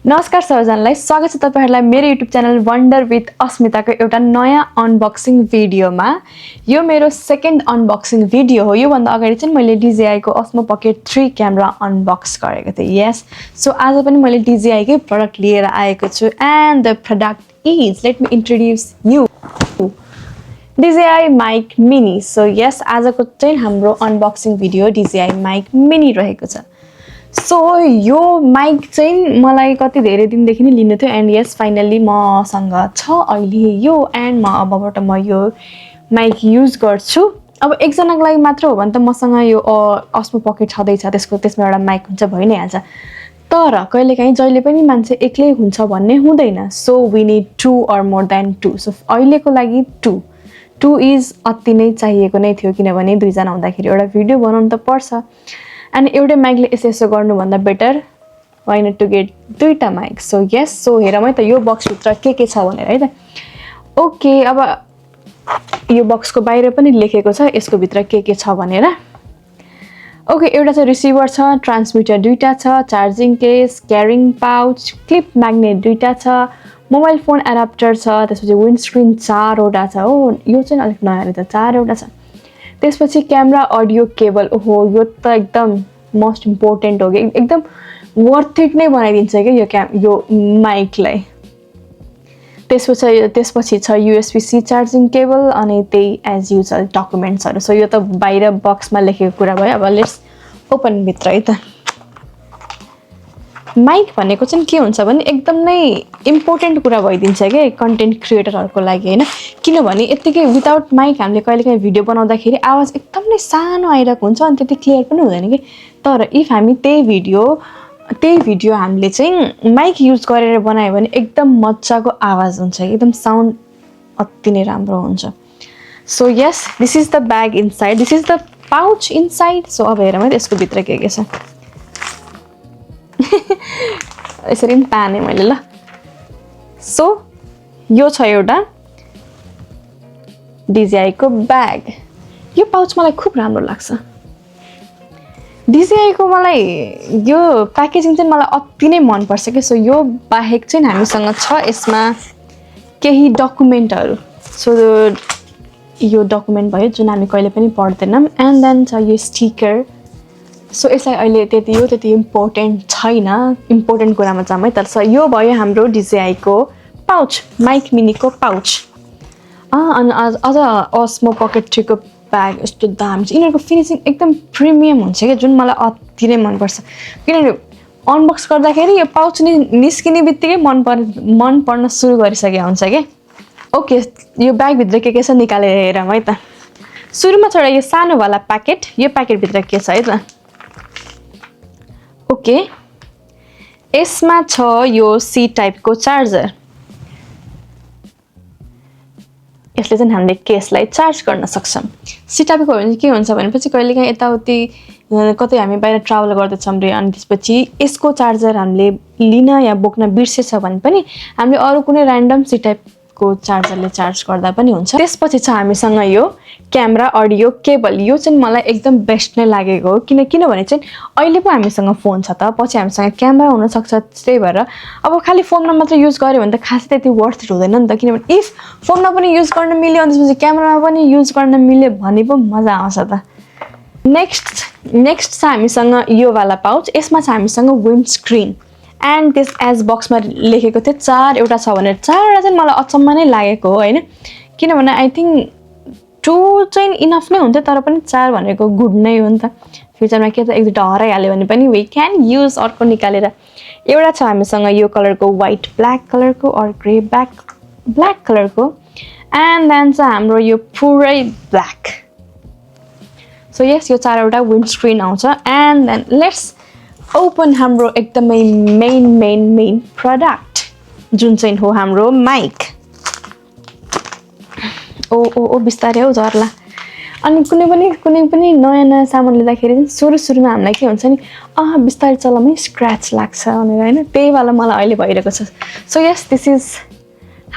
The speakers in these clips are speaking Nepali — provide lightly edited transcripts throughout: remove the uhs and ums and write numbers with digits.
नमस्कार सबैजनालाई स्वागत छ तपाईहरुलाई मेरो YouTube च्यानल वन्डर विथ अस्मिता को एउटा नयाँ अनबक्सिङ भिडियोमा। यो मेरो सेकेन्ड अनबक्सिङ भिडियो हो। यो भन्दा अगाडि चाहिँ मैले DJI को Osmo Pocket 3 क्यामेरा अनबक्स गरेको थिएँ। यस, सो आज पनि मैले DJI कै प्रोडक्ट लिएर आएको छु and the product is, let me introduce you, DJI Mic Mini। So yes, आजको चाहिँ हाम्रो unboxing video DJI Mic Mini रहेको छ। सो यो माइक चाहिँ मलाई कति धेरै दिनदेखि नै लिनु थियो एन्ड यस फाइनली मसँग छ अहिले यो एन्ड म अबबाट म यो माइक युज गर्छु। अब एकजनाको लागि मात्र हो भने त मसँग यो Osmo Pocket छँदैछ, त्यसमा एउटा माइक हुन्छ, भइ नै हाल्छ। तर कहिलेकाहीँ जहिले पनि मान्छे एक्लै हुन्छ भन्ने हुँदैन। So we need 2 or more than 2। So अहिलेको लागि 2 इज अति नै चाहिएको नै थियो, किनभने दुईजना हुँदाखेरि एउटा भिडियो बनाउनु त पर्छ एन्ड एउटै माइकले यसो गर्नुभन्दा better why not to get दुईटा माइक। सो यस, सो हेर है त यो बक्सभित्र के छ भनेर है त। ओके, अब यो बक्सको बाहिर पनि लेखेको छ यसको भित्र के छ भनेर। ओके, एउटा चाहिँ रिसिभर छ, ट्रान्समिटर दुईटा छ, charging case, carrying pouch, clip magnet दुईटा छ, मोबाइल फोन एडाप्टर छ, त्यसपछि विन्डस्क्रिन 4वटा छ। हो, यो चाहिँ अलिक नयाँ रहेछ, 4वटा छ। त्यसपछि क्यामेरा अडियो केबल। ओहो, यो त एकदम मोस्ट इम्पोर्टेन्ट हो कि, एकदम वर्थ इट नै बनाइदिन्छ कि यो माइकलाई। त्यसपछि छ USB-C चार्जिङ केबल अनि त्यही एज युजल डकुमेन्ट्सहरू। सो यो त बाहिर बक्समा लेखेको कुरा भयो। अब लेट्स ओपन भित्र है त। माइक भनेको चाहिँ के हुन्छ भने एकदम नै इम्पोर्टेन्ट कुरा भइदिन्छ क्या कन्टेन्ट क्रिएटरहरूको लागि, होइन? किनभने यत्तिकै विदाउट माइक हामीले कहिलेकाहीँ भिडियो बनाउँदाखेरि आवाज एकदम नै सानो आइरहेको हुन्छ अनि त्यति क्लियर पनि हुँदैन कि। तर इफ हामी त्यही भिडियो हामीले चाहिँ माइक युज गरेर बनायो भने एकदम मजाको आवाज हुन्छ, एकदम साउन्ड अति नै राम्रो हुन्छ। So yes, this is the bag inside, this is the pouch inside. So अब हेरौँ है यसको भित्र के छ। यसरी पनि ताने मैले ल। सो यो छ एउटा DJI को ब्याग। यो पाउच मलाई खुब राम्रो लाग्छ। DJI को मलाई यो प्याकेजिङ चाहिँ मलाई अति नै मनपर्छ कि। सो यो बाहेक चाहिँ हामीसँग छ यसमा केही डकुमेन्टहरू। सो यो डकुमेन्ट भयो जुन हामी कहिले पनि पढ्दैनौँ एन्ड देन छ यो स्टिकर। सो यसलाई अहिले त्यति इम्पोर्टेन्ट छैन, इम्पोर्टेन्ट कुरामा जाऊँ है त। यो भयो हाम्रो DJI को पाउच, माइक मिनीको पाउच। अनि अझ Osmo Pocket 3 को ब्याग यस्तो दामी छ। यिनीहरूको फिनिसिङ एकदम प्रिमियम हुन्छ क्या, जुन मलाई अति नै मनपर्छ। किनभने अनबक्स गर्दाखेरि यो पाउच निस्किने बित्तिकै मन पर्न सुरु गरिसकेको हुन्छ क्या। ओके, यो ब्यागभित्र के छ निकालेर हेरौँ है त। सुरुमा छ यो सानोवाला प्याकेट। यो प्याकेटभित्र के छ है त। ओके, यसमा छ यो C टाइपको चार्जर। यसले चाहिँ हामीले केसलाई चार्ज गर्न सक्छौँ। C टाइपको हो भने के हुन्छ भनेपछि कहिलेकाहीँ यताउति कतै हामी बाहिर ट्राभल गर्दैछौँ रे अनि त्यसपछि यसको चार्जर हामीले लिन या बोक्न बिर्सेछ भने पनि हामीले अरू कुनै ऱ्यान्डम C टाइपको चार्जरले चार्ज गर्दा पनि हुन्छ। त्यसपछि छ हामीसँग यो क्यामेरा अडियो केबल। यो चाहिँ मलाई एकदम बेस्ट नै लागेको हो, किनभने चाहिँ अहिले पो हामीसँग फोन छ त, पछि हामीसँग क्यामेरा हुनसक्छ। त्यही भएर अब खालि फोनमा मात्र युज गऱ्यो भने त खासै त्यति वर्थ इट हुँदैन नि त। किनभने इफ फोनमा पनि युज गर्न मिल्यो अनि त्यसपछि क्यामेरामा पनि युज गर्न मिल्यो भने पो मजा आउँछ त। नेक्स्ट छ हामीसँग यो वाला पाउच। यसमा छ हामीसँग विन्डस्क्रिन एन्ड त्यस एज बक्समा लेखेको थियो 4वटा छ भनेर। 4वटा चाहिँ मलाई अचम्म नै लागेको हो, होइन? किनभने आई थिङ्क 2 चाहिँ इनफ नै हुन्थ्यो, तर पनि 4 भनेको गुड नै हो नि त। फ्युचरमा के त एक दुईवटा हराइहाल्यो भने पनि वी क्यान युज अर्को निकालेर। एउटा छ हामीसँग यो कलरको व्हाइट ब्ल्याक कलरको और ग्रे ब्ल्याक कलरको एन्ड देन छ हाम्रो यो पुरै ब्ल्याक। सो यस, यो 4वटा विन्डस्क्रिन आउँछ एन्ड देन लेट्स ओपन हाम्रो एकदमै मेन प्रोडक्ट जुन चाहिँ हो हाम्रो माइक। ओ बिस्तारै हो झर्ला। अनि कुनै पनि नयाँ सामान लिँदाखेरि चाहिँ सुरुमा हामीलाई के हुन्छ नि, बिस्तारै चलाउमै स्क्रैच लाग्छ भनेर, होइन? त्यही वाला मलाई अहिले भइरहेको छ। So yes, this is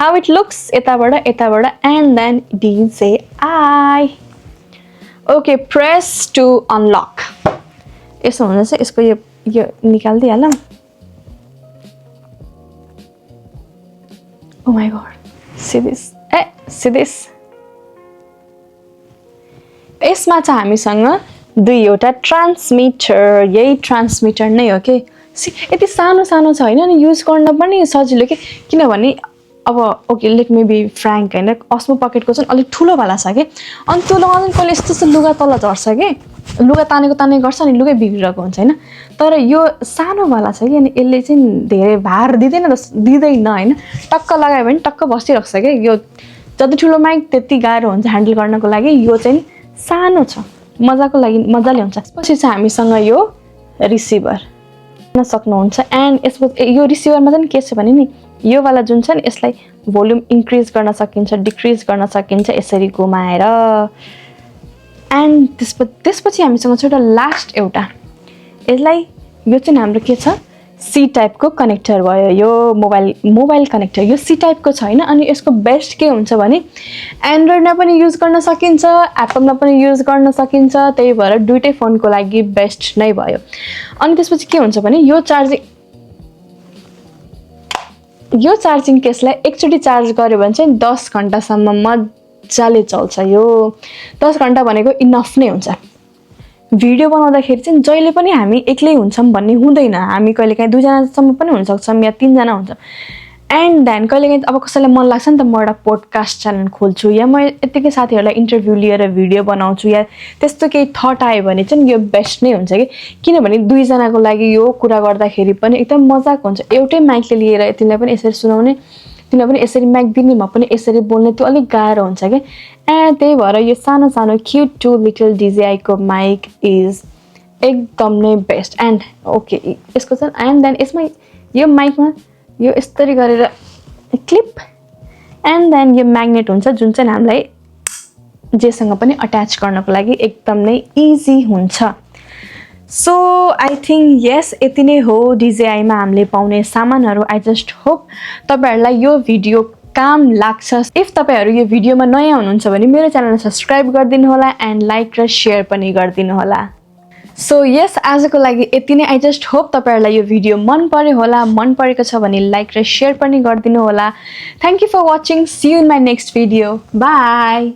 how it looks यताबाट and then DJI। Okay, press to unlock. यसो हुँदा चाहिँ यसको यो निकाल्दिहालौँ। Oh my god. See this. See this. यसमा चाहिँ हामीसँग दुईवटा ट्रान्समिटर, यही ट्रान्समिटर नै हो के। यति सानो सानो छ हैन, अनि युज गर्न पनि सजिलो के, किनभने अब okay let me be frank हैन, अस्मो पकेटको चाहिँ अलिक ठुलो वाला छ के, अनि त्यो लगाउनु कसले यस्तो लुगा तल झर्छ के, लुगा तानेको गर्छ अनि लुगै बिग्रिरहेको हुन्छ हैन। तर यो सानो वाला छ कि, अनि यसले चाहिँ धेरै भार दिँदैन हैन, टक्क लगायो भने टक्क बसिरहेको छ के। यो जति ठुलो माइक त्यति गाह्रो हुन्छ ह्यान्डल गर्नको लागि, यो चाहिँ सानो छ, मजाको लागि मजाले हुन्छ। त्यसपछि चाहिँ हामीसँग यो रिसिभर गर्न सक्नुहुन्छ, एन्ड यसको यो रिसिभरमा चाहिँ के छ भने नि, यो वाला जुन छ नि यसलाई भोल्युम इन्क्रिज गर्न सकिन्छ, डिक्रिज गर्न सकिन्छ यसरी घुमाएर। एन्ड त्यसपछि हामीसँग छ एउटा लास्ट एउटा, यसलाई यो चाहिँ हाम्रो के छ, सी टाइपको कनेक्टर भयो, यो मोबाइल कनेक्टर, यो सी टाइपको छ हैन। अनि यसको बेस्ट के हुन्छ भने एन्ड्रोइडमा पनि युज गर्न सकिन्छ, एप्पलमा पनि युज गर्न सकिन्छ, त्यही भएर दुईटै फोनको लागि बेस्ट नै भयो। अनि त्यसपछि के हुन्छ भने यो चार्जिङ केसलाई एकचोटि चार्ज गर्यो भने चाहिँ 10 घण्टासम्म मजाले चल्छ। यो 10 घण्टा भनेको इनफ नै हुन्छ। भिडियो बनाउँदाखेरि चाहिँ जहिले पनि हामी एक्लै हुन्छौँ भन्ने हुँदैन, हामी कहिलेकाहीँ 2 जनासम्म पनि हुन सक्छौँ या 3 जना हुन्छ। एन्ड देन कहिलेकाहीँ अब कसैलाई मन लाग्छ नि त म एउटा पोडकास्ट च्यानल खोल्छु, या म यत्तिकै साथीहरूलाई इन्टरभ्यू लिएर भिडियो बनाउँछु, या त्यस्तो केही थट आयो भने चाहिँ यो बेस्ट नै हुन्छ कि, किनभने 2 जनाको लागि यो कुरा गर्दाखेरि पनि एकदम मजाको हुन्छ। एउटै माइकले लिएर तिनीलाई पनि यसरी सुनाउने, तिनीलाई पनि यसरी माइक दिनेमा पनि यसरी बोल्ने, त्यो अलिक गाह्रो हुन्छ कि। एन्ड त्यही भएर यो सानो सानो क्युट टु लिटल DJI को माइक इज एकदम नै बेस्ट। एन्ड ओके यसको चाहिँ एन्ड देन यसमा यो माइकमा यो यसरी गरेर क्लिप, एन्ड देन यो म्याग्नेट हुन्छ जुन चाहिँ हामीलाई जेसँग पनि अट्याच गर्नको लागि एकदम नै इजी हुन्छ। सो आई थिङ्क यस यति नै हो DJI मा हामीले पाउने सामानहरू। आई जस्ट होप तपाईँहरूलाई यो भिडियो काम लाग्छ। इफ तपाईँहरू यो भिडियोमा नयाँ हुनुहुन्छ भने मेरो च्यानललाई सब्सक्राइब गरिदिनु होला, एन्ड लाइक र सेयर पनि गरिदिनु होला। सो यस आजको लागि यति नै। आई जस्ट होप तपाईँहरूलाई यो भिडियो मन पर्यो होला, मन परेको छ भने लाइक र सेयर पनि गरिदिनु होला। Thank you for watching, see you in my next video, by.